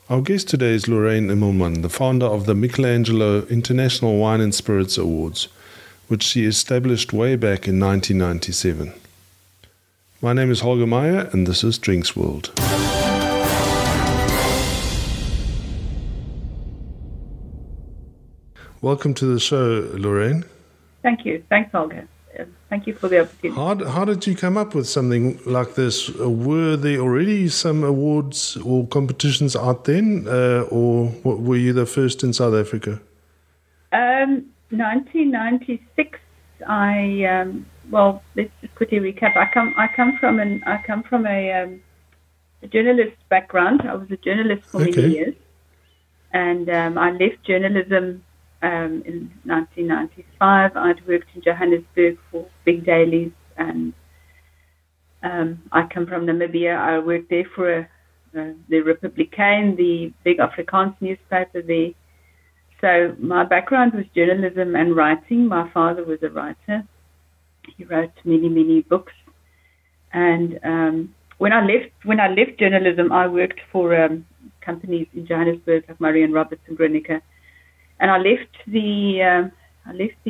Our guest today is Lorraine Immelman, the founder of the Michelangelo International Wine and Spirits Awards, which she established way back in 1997. My name is Holger Meier, and this is DrinksWorld. Welcome to the show, Lorraine. Thank you. Thanks, Holger. Thank you for the opportunity. How did you come up with something like this? Were there already some awards or competitions out then, or were you the first in South Africa? 1996. Well, let's just quickly recap. I come from a journalist background. I was a journalist for many years, and I left journalism in 1995. I'd worked in Johannesburg for big dailies, and I come from Namibia. I worked there for the Republican, the big Afrikaans newspaper there. So my background was journalism and writing. My father was a writer. He wrote many, many books. And when I left journalism, I worked for companies in Johannesburg like Murray and Roberts and Gronica. And I left the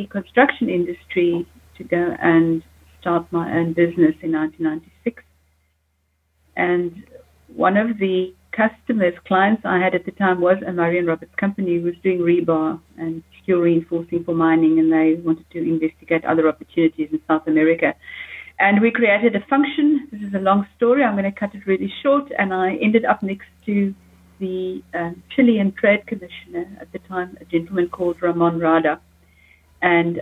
construction industry to go and start my own business in 1996. And one of the clients I had at the time was a Murray and Roberts company who was doing rebar and steel reinforcing for mining, and they wanted to investigate other opportunities in South America. And we created a function. This is a long story. I'm going to cut it really short. And I ended up next to the Chilean Trade Commissioner at the time, a gentleman called Ramon Rada. And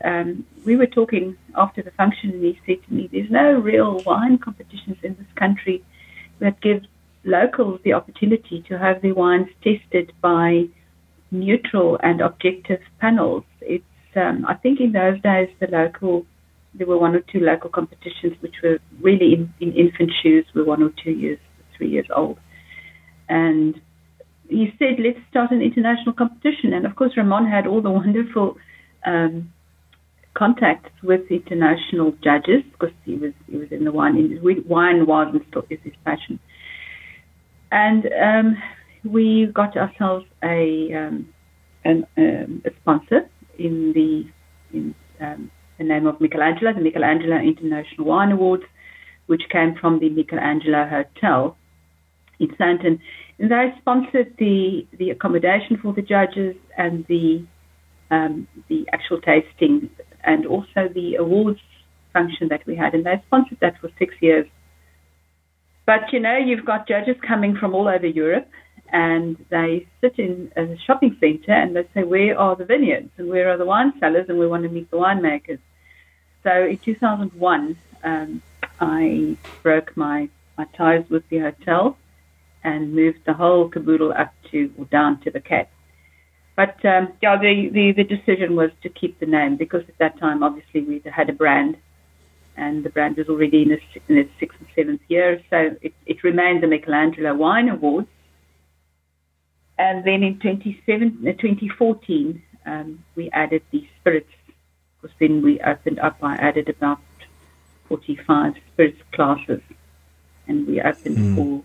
we were talking after the function, and he said to me, there's no real wine competitions in this country that give locals the opportunity to have their wines tested by neutral and objective panels. It's I think in those days there were 1 or 2 local competitions which were really in infant shoes, were 1 or 2 years, 3 years old. And he said, let's start an international competition. And of course, Ramon had all the wonderful contacts with international judges, because he was in the wine industry. Wine was and still is his passion. And we got ourselves a sponsor in the name of Michelangelo, the Michelangelo International Wine Awards, which came from the Michelangelo Hotel in Sandton. And they sponsored the accommodation for the judges and the actual tasting, and also the awards function that we had. And they sponsored that for 6 years. But, you've got judges coming from all over Europe, and they sit in a shopping center and they say, where are the vineyards and where are the wine cellars, and we want to meet the winemakers. So in 2001, I broke my ties with the hotel and moved the whole caboodle down to the Cape. But the decision was to keep the name, because at that time, obviously, we had a brand, and the brand was already in its 6th and 7th year, so it remained the Michelangelo Wine Awards. And then in 2014, we added the spirits, because then we opened up. I added about 45 spirits classes, and we opened for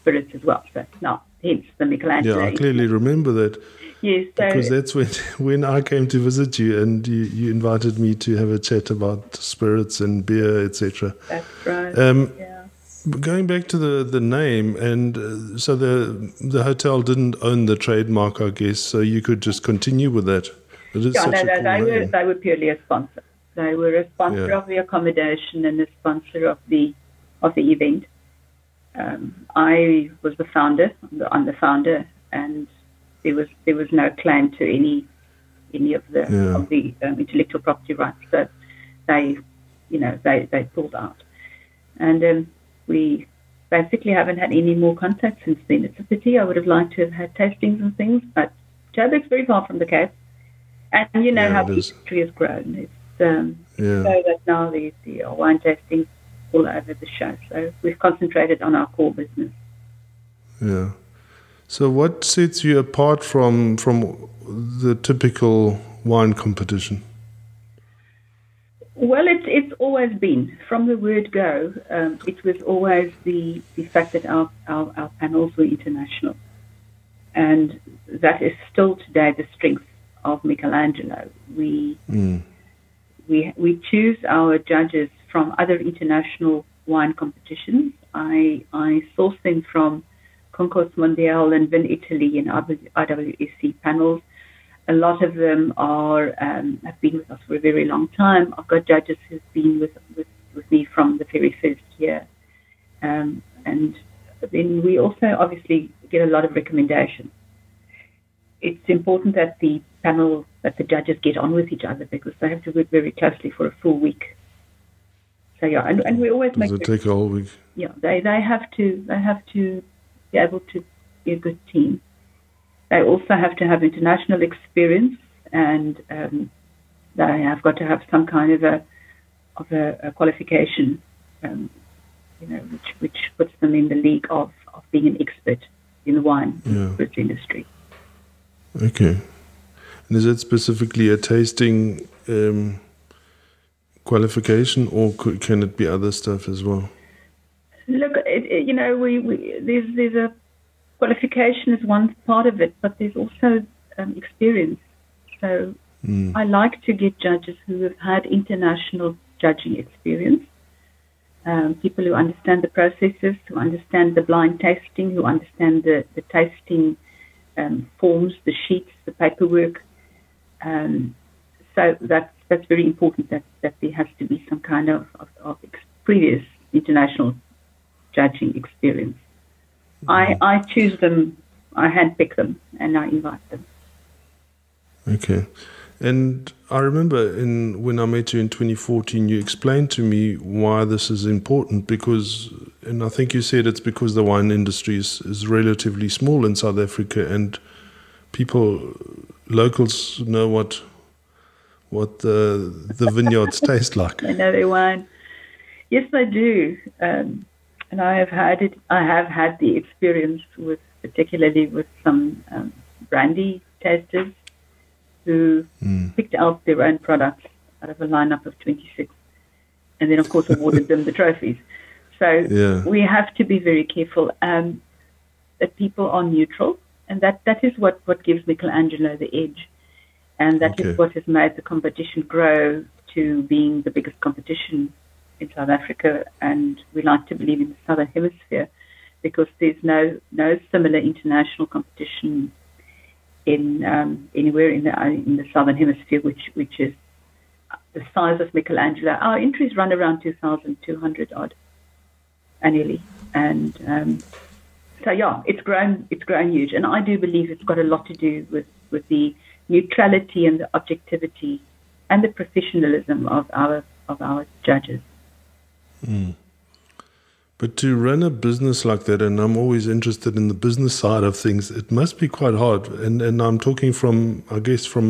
spirits as well. So now, hence the Michelangelo. Yeah, I clearly remember that. Yes, because that's when I came to visit you, and you invited me to have a chat about spirits and beer, etc. That's right. Going back to the name, and so the hotel didn't own the trademark, I guess, so you could just continue with that. They were purely a sponsor. They were a sponsor of the accommodation and a sponsor of the event. I was the founder. I'm the founder, and there was no claim to any of the intellectual property rights. So they pulled out, and we basically haven't had any more contact since then. It's a pity. I would have liked to have had tastings and things, but Joburg's very far from the Cape, and how the industry has grown. It's so that now the wine tastings all over the show. So we've concentrated on our core business. Yeah. So what sets you apart from the typical wine competition? Well, it's always been, from the word go, it was always the fact that our panels were international. And that is still today the strength of Michelangelo. We choose our judges from other international wine competitions. I source them from Concours Mondial and Vin Italy and IWSC panels. A lot of them have been with us for a very long time. I've got judges who've been with me from the very first year. And then we also obviously get a lot of recommendations. It's important that the judges get on with each other because they have to work very closely for a full week. So yeah, and we always Does it take a whole week? Yeah, they have to be able to be a good team. They also have to have international experience, and they have got to have some kind of a qualification, which puts them in the league of being an expert in the wine spirits industry. Okay. And is it specifically a tasting qualification, or can it be other stuff as well? Look, there's a qualification is one part of it, but there's also experience. So I like to get judges who have had international judging experience, people who understand the processes, who understand the blind tasting, who understand the tasting forms, the sheets, the paperwork. So that's very important that there has to be some kind of previous international judging experience. I choose them, I handpick them, and I invite them. Okay. And I remember when I met you in 2014, you explained to me why this is important and I think you said it's because the wine industry is relatively small in South Africa, and locals know what the vineyards taste like. They know their wine. Yes, they do. And I have had the experience particularly with some brandy tasters who picked out their own products out of a lineup of 26, and then of course awarded them the trophies. So we have to be very careful that people are neutral, and that is what gives Michelangelo the edge, and that is what has made the competition grow to being the biggest competition in South Africa, and we like to believe in the Southern Hemisphere, because there's no similar international competition anywhere in the Southern Hemisphere, which is the size of Michelangelo. Our entries run around 2,200 odd annually, and so yeah, it's grown huge, and I do believe it's got a lot to do with the neutrality and the objectivity and the professionalism of our judges. But to run a business like that, and I'm always interested in the business side of things, it must be quite hard. And I'm talking from a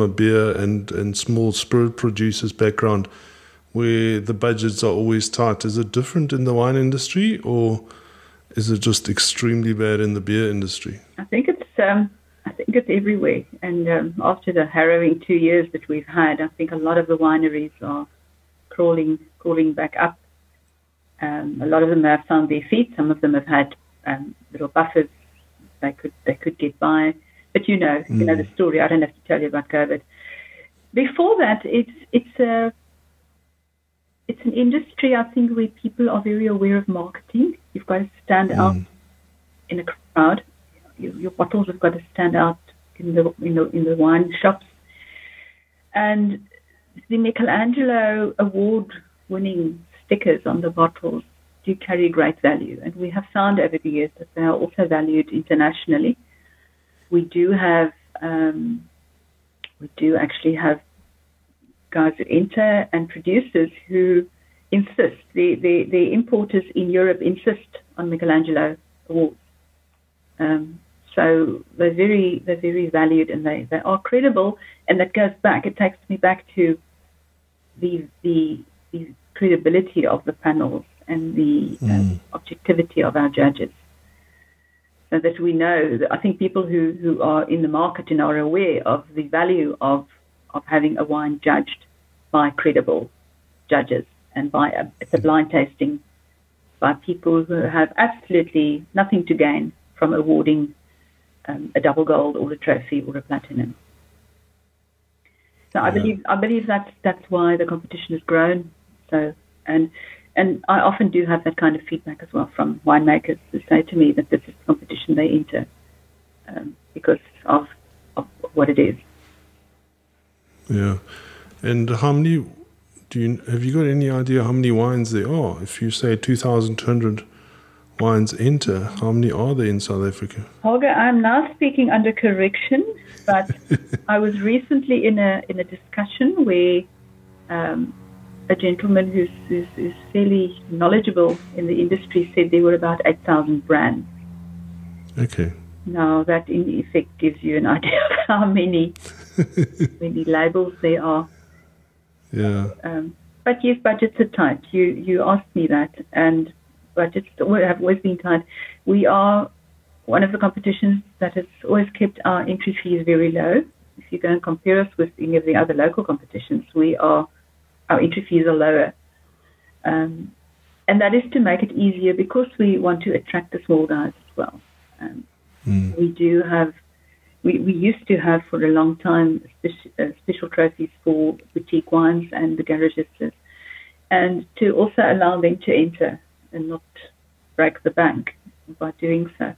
beer and small spirit producers background, where the budgets are always tight. Is it different in the wine industry, or is it just extremely bad in the beer industry? I think it's everywhere. And after the harrowing 2 years that we've had, I think a lot of the wineries are crawling back up. A lot of them have found their feet. Some of them have had little buffers they could get by. But you know the story. I don't have to tell you about COVID. Before that, it's an industry, I think, where people are very aware of marketing. You've got to stand out in a crowd. Your bottles have got to stand out in the wine shops. And the Michelangelo award-winning stickers on the bottles do carry great value, and we have found over the years that they are also valued internationally. We do actually have guys who enter and producers who insist. The importers in Europe insist on Michelangelo awards. So they're very valued, and they are credible, and that goes back. It takes me back to the credibility of the panels and the objectivity of our judges, so that we know that I think people who are in the market and are aware of the value of having a wine judged by credible judges and by it's a blind tasting by people who have absolutely nothing to gain from awarding a double gold or a trophy or a platinum. So I believe that's why the competition has grown. So and I often do have that kind of feedback as well from winemakers who say to me that this is the competition they enter because of what it is. Yeah, and how many have you got any idea how many wines there are? If you say 2,200 wines enter, how many are there in South Africa? Holger, I'm now speaking under correction, but I was recently in a discussion where a gentleman who's fairly knowledgeable in the industry said there were about 8,000 brands. Okay. Now that in effect gives you an idea of how many labels there are. Yeah. But yes, budgets are tight. You asked me that, and budgets have always been tight. We are one of the competitions that has always kept our entry fees very low. If you go and compare us with any of the other local competitions, our entry fees are lower. And that is to make it easier because we want to attract the small guys as well. We do have, we used to have for a long time special trophies for boutique wines and the garagistas, and to also allow them to enter and not break the bank by doing so.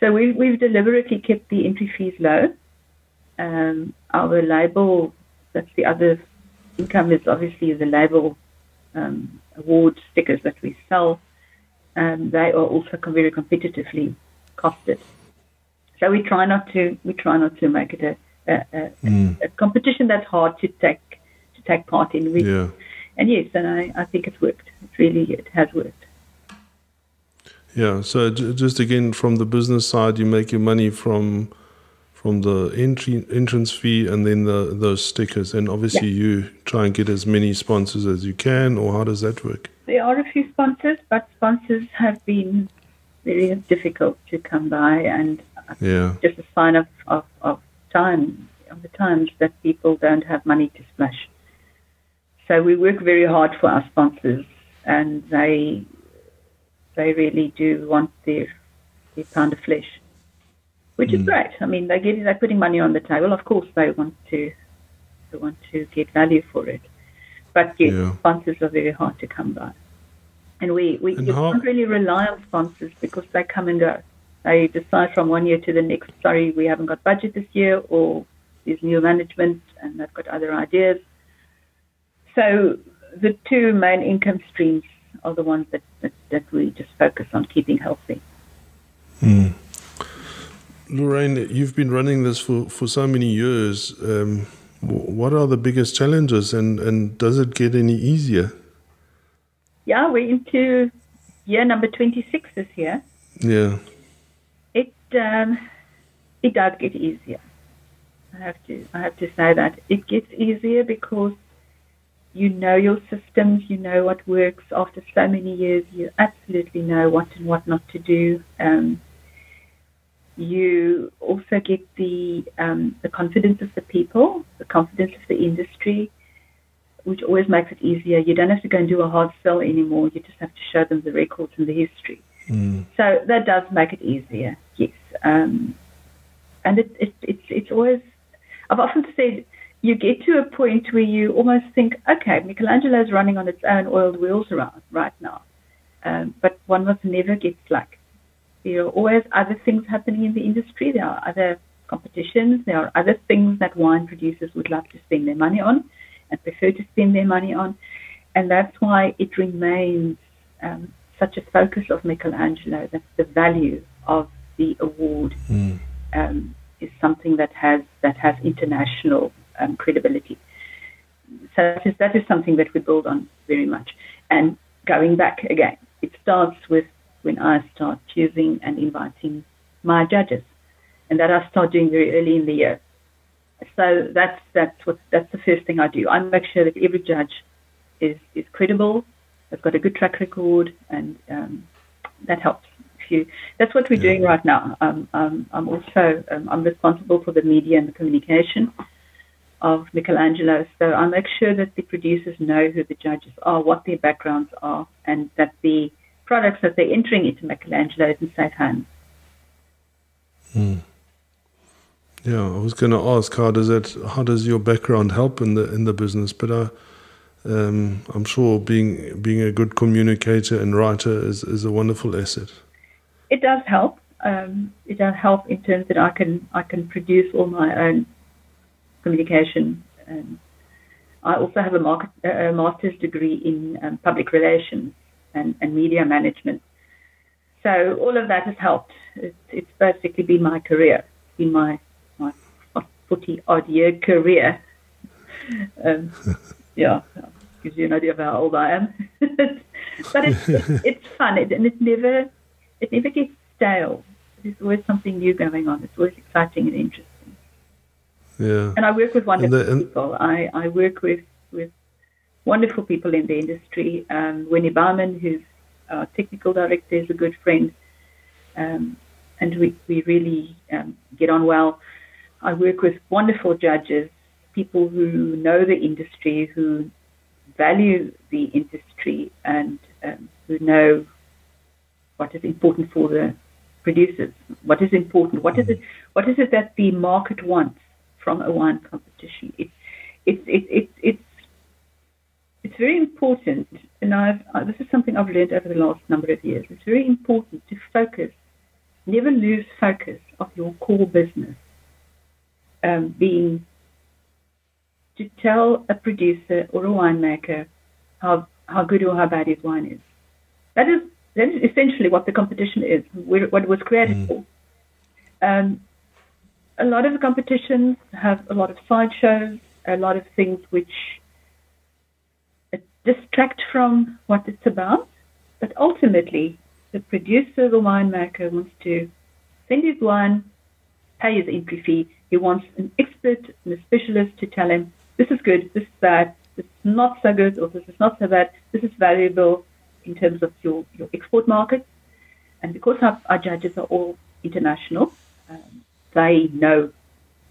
So we've deliberately kept the entry fees low. Our label, that's the other income, is obviously the label award stickers that we sell. They are also very competitively costed. So we try not to make it a competition that's hard to take part in. And yes, and I think it's worked. It has worked. Yeah. So just again, from the business side, you make your money from the entrance fee and then those stickers, and obviously you try and get as many sponsors as you can, or how does that work? There are a few sponsors, but sponsors have been very difficult to come by, and just a sign of the times that people don't have money to splash. So we work very hard for our sponsors, and they really do want their pound of flesh, which is great. I mean, they're putting money on the table. Of course, they want to get value for it. But yes, sponsors are very hard to come by, and we can't really rely on sponsors because they come and go. They decide from one year to the next, sorry, we haven't got budget this year, or there's new management and they've got other ideas. So the two main income streams are the ones that we just focus on keeping healthy. Lorraine, you've been running this for so many years. What are the biggest challenges, and does it get any easier? Yeah, we're into year number 26 this year. Yeah. It does get easier. I have to say that it gets easier because you know your systems, you know what works. After so many years, you absolutely know what and what not to do. You also get the confidence of the people, the confidence of the industry, which always makes it easier. You don't have to go and do a hard sell anymore. You just have to show them the records and the history. So that does make it easier, yes. And it's always, I've often said, you get to a point where you almost think, okay, Michelangelo's running on its own oiled wheels around right now. But one must never get slack. There are always other things happening in the industry. There are other competitions. There are other things that wine producers would love to spend their money on and prefer to spend their money on. And that's why it remains such a focus of Michelangelo, that the value of the award is something that has international credibility. So that is something that we build on very much. And going back again, it starts with when I start choosing and inviting my judges, and that I start doing very early in the year. So that's the first thing I do. I make sure that every judge is credible, has got a good track record, and that helps. That's what we're doing right now. I'm also I'm responsible for the media and the communication of Michelangelo, so I make sure that the producers know who the judges are, what their backgrounds are, and that the products that they're entering into Michelangelo is in safe hands. Yeah, I was going to ask, how does your background help in the business? But I'm sure being a good communicator and writer is a wonderful asset. It does help. It does help in terms that I can produce all my own communication. I also have a master's degree in public relations and media management. So all of that has helped. It's basically been my career, been my 40-odd year career. Yeah, gives you an idea of how old I am. But it's fun, and it never gets stale. There's always something new going on. It's always exciting and interesting. Yeah. And I work with wonderful people. I work with wonderful people in the industry. Winnie Bauman, who's our technical director, is a good friend. And we really get on well. I work with wonderful judges, people who know the industry, who value the industry, and who know what is important for the producers. What is important? What is it that the market wants from a wine competition? It's very important, and this is something I've learned over the last number of years. It's very important to focus, never lose focus of your core business. Being to tell a producer or a winemaker how good or how bad his wine is. That is essentially what the competition is, what it was created for. A lot of the competitions have a lot of sideshows, a lot of things which distract from what it's about. But ultimately, the producer, the winemaker, wants to send his wine, pay his entry fee. He wants an expert and a specialist to tell him, this is good, this is bad, this is not so good, or this is not so bad, this is valuable in terms of your export market. And because our judges are all international, they know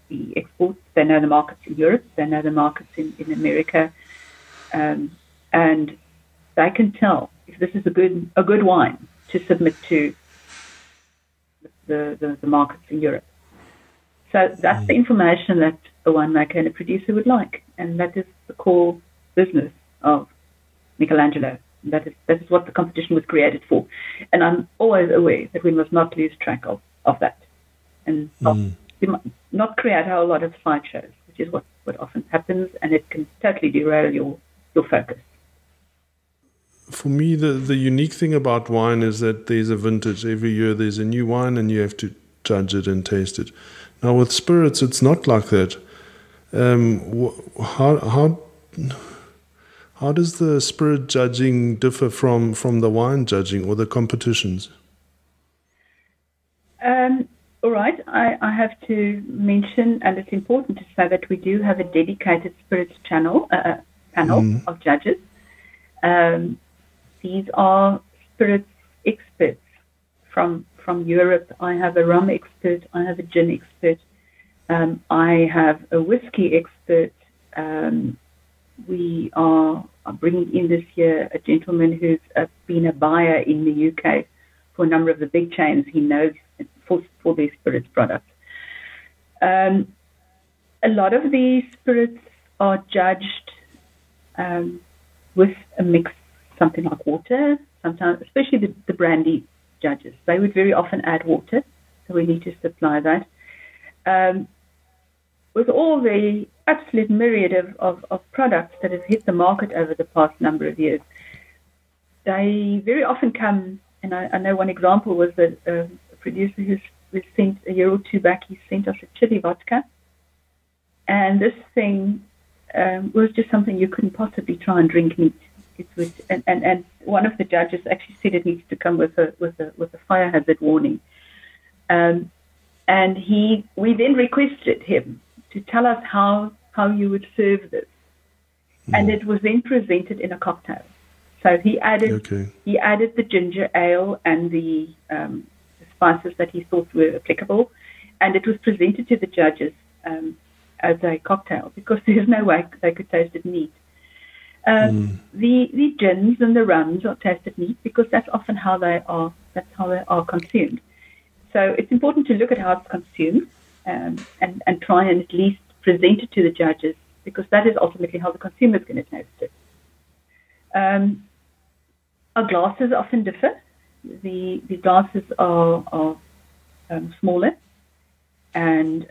the exports, they know the markets in Europe, they know the markets in America, and they can tell if this is a good wine to submit to the markets in Europe. So that's the information that a winemaker and a producer would like, and that is the core business of Michelangelo. That is what the competition was created for. And I'm always aware that we must not lose track of that, and not create a whole lot of sideshows, which is what often happens, and it can totally derail your focus. For me, the unique thing about wine is that there's a vintage. Every year there's a new wine, and you have to judge it and taste it. Now with spirits, it's not like that. How does the spirit judging differ from the wine judging or the competitions? All right, I have to mention, and it's important to say that we do have a dedicated spirits panel of judges. These are spirits experts from Europe. I have a rum expert. I have a gin expert. I have a whiskey expert. We are bringing in this year a gentleman who's been a buyer in the UK for a number of the big chains. He knows for these spirits products. A lot of these spirits are judged with a mix, something like water. Sometimes, especially the brandy judges, they would very often add water, so we need to supply that. With all the absolute myriad of products that have hit the market over the past number of years, they very often come, and I know one example was that a producer who sent a year or two back, he sent us a chili vodka, and this thing was just something you couldn't possibly try and drink neat. It was, and one of the judges actually said it needs to come with a fire hazard warning. And we then requested him to tell us how you would serve this, and it was then presented in a cocktail. So he added the ginger ale and the spices that he thought were applicable, and it was presented to the judges as a cocktail because there's no way they could taste it neat. The gins and the rums are tasted neat because that's often how they are. That's how they are consumed. So it's important to look at how it's consumed, and try and at least present it to the judges, because that is ultimately how the consumer is going to taste it. Our glasses often differ. The glasses are smaller, and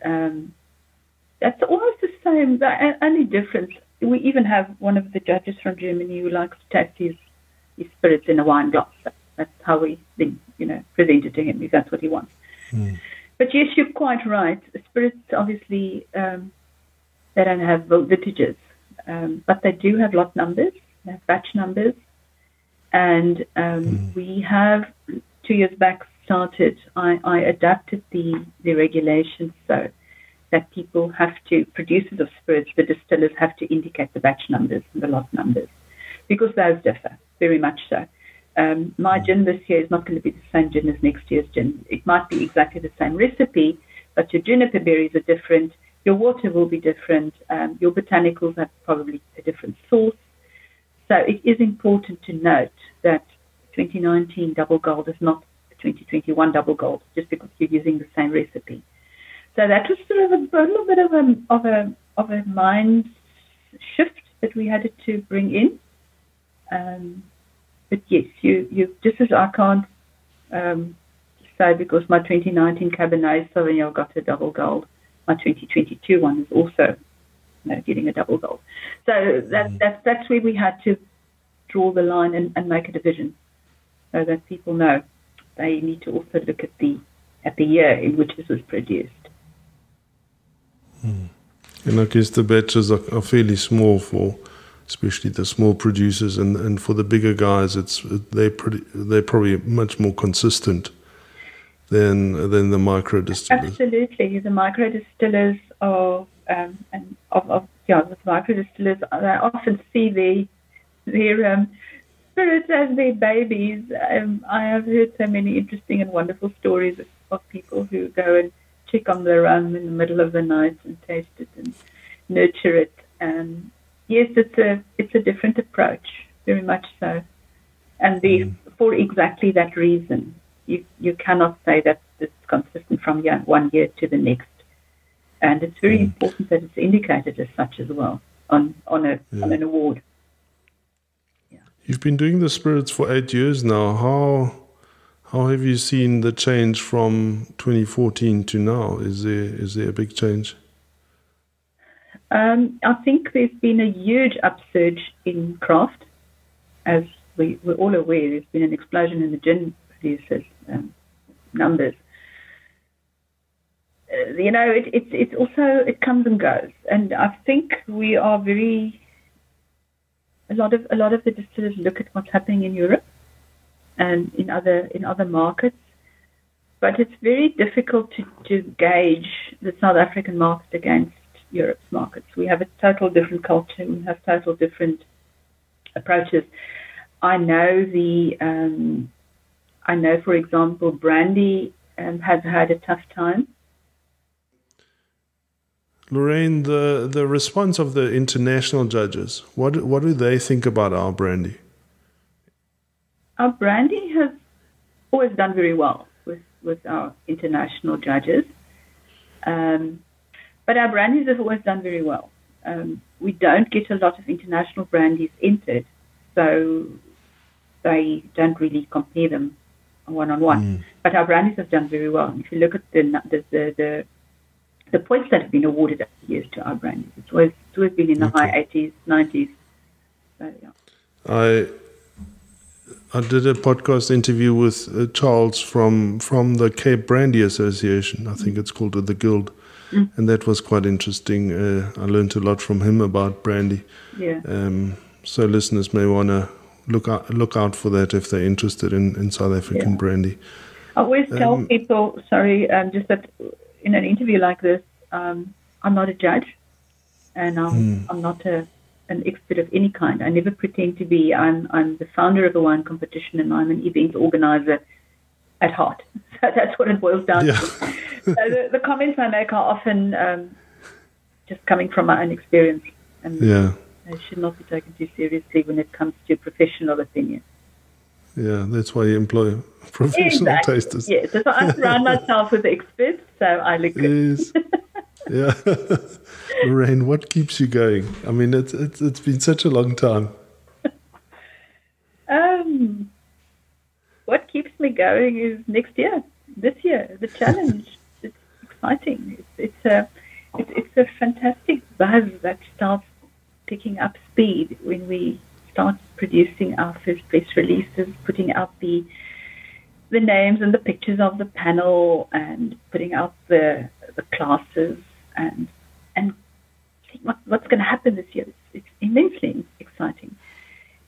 that's almost the same. The only difference, we even have one of the judges from Germany who likes to taste his spirits in a wine glass. That's how we then, present it to him, if that's what he wants. But yes, you're quite right. Spirits, obviously, they don't have vintages, but they do have lot numbers, they have batch numbers. And we have, 2 years back, I adapted the regulations so that people have to, producers of spirits, the distillers have to indicate the batch numbers and the lot numbers, because those differ, very much so. My gin this year is not going to be the same gin as next year's gin. It might be exactly the same recipe, but your juniper berries are different, your water will be different, your botanicals have probably a different source. So it is important to note that 2019 double gold is not 2021 double gold, just because you're using the same recipe. So that was sort of a little bit of a mind shift that we had to bring in. But yes, you just as I can't say because my 2019 Cabernet Sauvignon got a double gold, my 2022 one is also getting a double gold. So that's where we had to draw the line and make a division, so that people know they need to also look at the year in which this was produced. And I guess the batches are fairly small for, especially the small producers, and for the bigger guys, they're probably much more consistent than the micro distillers. Absolutely, the micro distillers are the micro distillers. They often see their spirits as their babies. I have heard so many interesting and wonderful stories of people who go and check on the rum in the middle of the night and taste it and nurture it. Yes, it's a different approach, very much so. And for exactly that reason, you cannot say that it's consistent from 1 year to the next. And it's very important that it's indicated as such as well on an award. Yeah. You've been doing the spirits for 8 years now. How have you seen the change from 2014 to now? Is there a big change? I think there's been a huge upsurge in craft. As we're all aware, there's been an explosion in the gin producers' numbers. It's also, it comes and goes, and I think we are a lot of the distillers look at what's happening in Europe and in other markets, but it's very difficult to gauge the South African market against Europe's markets. We have a total different culture. We have total different approaches. I know, for example, brandy has had a tough time. Lorraine, the response of the international judges, what do they think about our brandy? Our brandy has always done very well with our international judges. But our brandies have always done very well. We don't get a lot of international brandies entered, so they don't really compare them one-on-one. But our brandies have done very well. And if you look at the points that have been awarded over the years to our brandies, it's always been in the high 80s, 90s. So, yeah. I did a podcast interview with Charles from the Cape Brandy Association. I think it's called the Guild. And that was quite interesting. I learned a lot from him about brandy. Yeah. So listeners may want to look out for that if they're interested in South African brandy. I always tell people, just that in an interview like this, I'm not a judge, and I'm not an expert of any kind. I never pretend to be. I'm the founder of a wine competition, and I'm an event organizer at heart. So that's what it boils down to. So the comments I make are often just coming from my own experience, and they should not be taken too seriously when it comes to professional opinion. Yeah, that's why you employ professional tasters. Yes, so I surround myself with experts, so I look good. Yes. Yeah. Lorraine, what keeps you going? I mean, it's been such a long time. What keeps me going is this year, the challenge. It's exciting. It's a fantastic buzz that starts picking up speed when we start producing our first press releases, putting out the names and the pictures of the panel, and putting out the classes, and seeing what's going to happen this year. It's immensely exciting,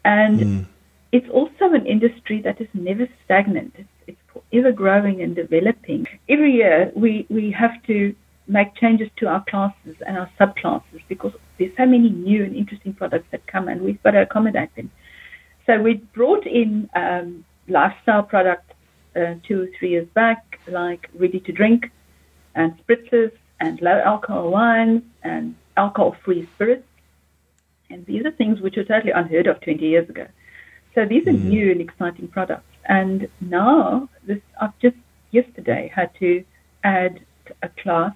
and it's also an industry that is never stagnant. It's forever growing and developing. Every year we have to make changes to our classes and our subclasses because there's so many new and interesting products that come, and we've got to accommodate them. So we brought in lifestyle products 2 or 3 years back, like ready to drink and spritzers and low alcohol wines and alcohol-free spirits. And these are things which were totally unheard of 20 years ago. So these are new and exciting products. And now, I've just yesterday had to add a class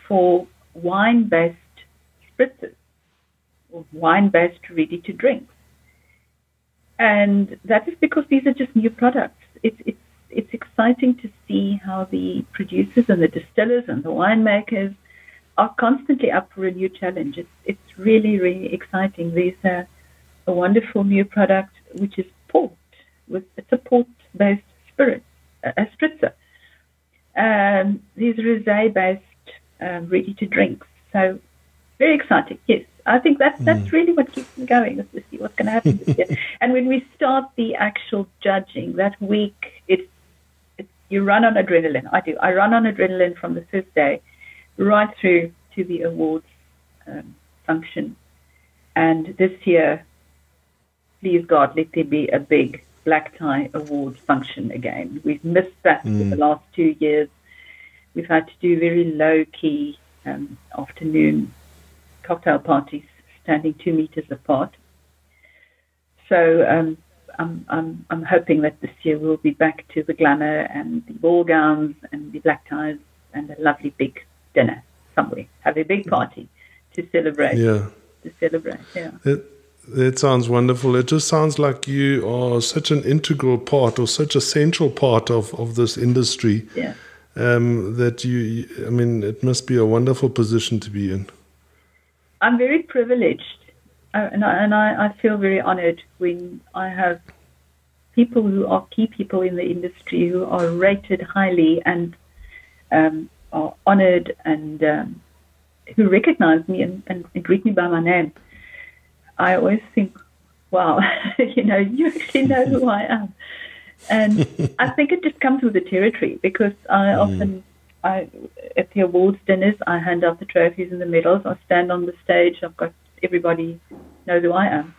for wine-based spritzers or wine-based ready-to-drinks. And that is because these are just new products. It's exciting to see how the producers and the distillers and the winemakers are constantly up for a new challenge. It's really, really exciting. There's a wonderful new product which is port. It's a port-based spirit, a spritzer. These rosé-based ready-to-drinks. So very exciting. Yes, I think that's really what keeps me going, is to see what's going to happen this year. And when we start the actual judging that week, you run on adrenaline. I do. I run on adrenaline from the first day right through to the awards function. And this year, please God, let there be a big black tie awards function again. We've missed that for the last 2 years. We've had to do very low-key afternoon cocktail parties, standing 2 meters apart. So I'm hoping that this year we'll be back to the glamour and the ball gowns and the black ties and a lovely big dinner somewhere. Have a big party to celebrate. Yeah. That sounds wonderful. It just sounds like you are such an integral part or such a central part of this industry. Yeah. That I mean, it must be a wonderful position to be in. I'm very privileged, and I feel very honored when I have people who are key people in the industry who are rated highly and are honored and who recognize me and greet me by my name. I always think, wow, you actually know who I am. And I think it just comes with the territory, because I often, at the awards dinners, I hand out the trophies and the medals. I stand on the stage. I've got everybody knows who I am.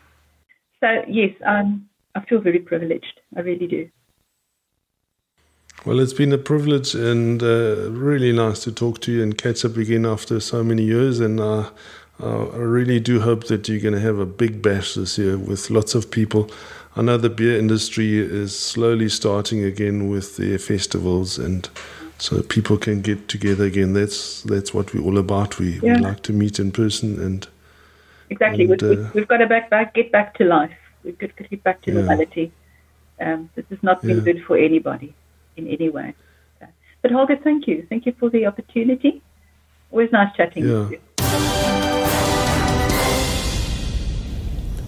So, yes, I feel very privileged. I really do. Well, it's been a privilege and really nice to talk to you and catch up again after so many years. And I really do hope that you're going to have a big bash this year with lots of people. I know the beer industry is slowly starting again with their festivals, and so people can get together again. That's what we're all about. We like to meet in person and exactly. We've got to get back to life. We've got to get back to normality. This has not been good for anybody in any way. But Holger, thank you. Thank you for the opportunity. Always nice chatting with you.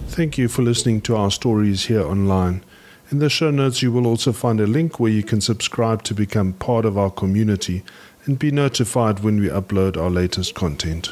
Thank you for listening to our stories here online. In the show notes, you will also find a link where you can subscribe to become part of our community and be notified when we upload our latest content.